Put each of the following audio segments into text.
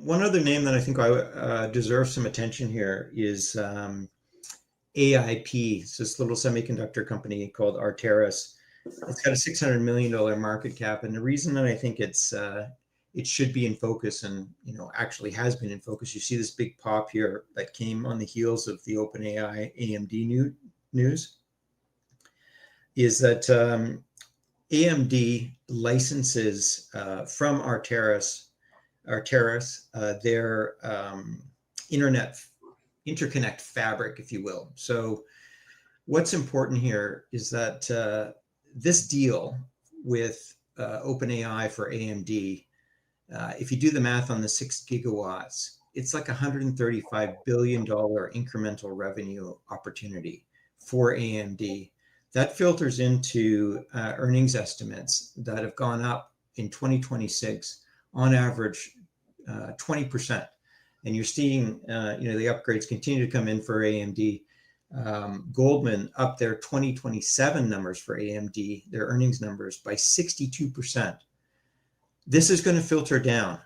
one other name that I think deserves some attention here is AIP. It's this little semiconductor company called Arteris. It's got a $600 million market cap, and the reason that I think it should be in focus, and actually has been in focus. You see this big pop here that came on the heels of the OpenAI AMD news. Is that AMD licenses from Arteris their interconnect fabric, if you will. So what's important here is that this deal with OpenAI for AMD, if you do the math on the 6 gigawatts, it's like $135 billion incremental revenue opportunity for AMD. That filters into earnings estimates that have gone up in 2026 on average 20%. And you're seeing the upgrades continue to come in for AMD. Goldman up their 2027 numbers for AMD, their earnings numbers, by 62%. This is going to filter down.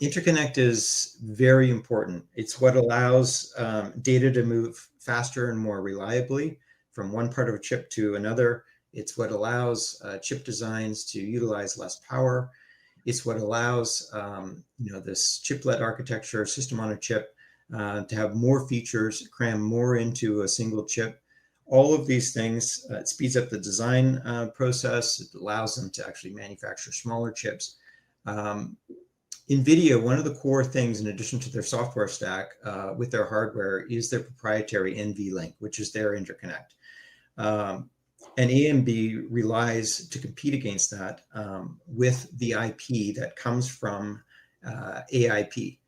Interconnect is very important. It's what allows data to move faster and more reliably from one part of a chip to another. It's what allows chip designs to utilize less power. It's what allows this chiplet architecture, system on a chip, to have more features, cram more into a single chip. All of these things, it speeds up the design process. It allows them to actually manufacture smaller chips. NVIDIA, one of the core things, in addition to their software stack with their hardware, is their proprietary NVLink, which is their interconnect. And AMD relies to compete against that with the IP that comes from AIP.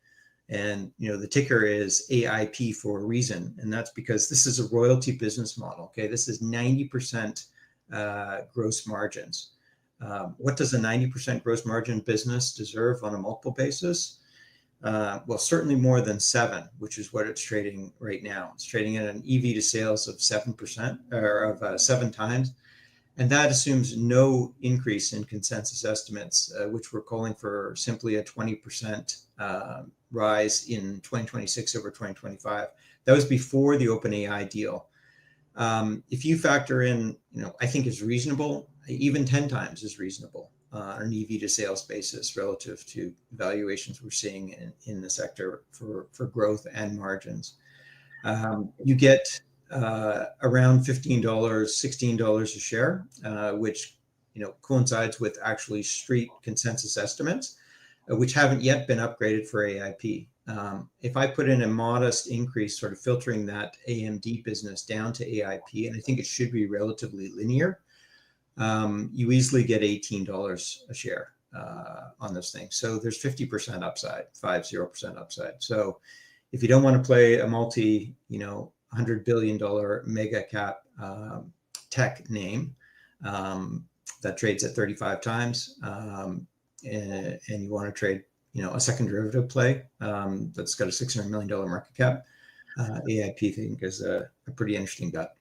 And the ticker is AIP for a reason, and that's because this is a royalty business model. Okay, this is 90% gross margins. What does a 90% gross margin business deserve on a multiple basis? Well, certainly more than 7, which is what it's trading right now. It's trading at an EV to sales of 7% or of 7 times. And that assumes no increase in consensus estimates, which we're calling for simply a 20% rise in 2026 over 2025. That was before the OpenAI deal. If you factor in, I think is reasonable, even 10 times is reasonable on an EV to sales basis relative to valuations we're seeing in the sector for growth and margins. You get around $15, $16 a share, which coincides with actually street consensus estimates, which haven't yet been upgraded for AIP. If I put in a modest increase, sort of filtering that AMD business down to AIP, and I think it should be relatively linear, you easily get $18 a share on this thing. So there's 50% upside, 50% upside. So if you don't want to play a $100 billion mega cap tech name that trades at 35 times, and you want to trade, a second derivative play that's got a $600 million market cap, AIP I think is a pretty interesting bet.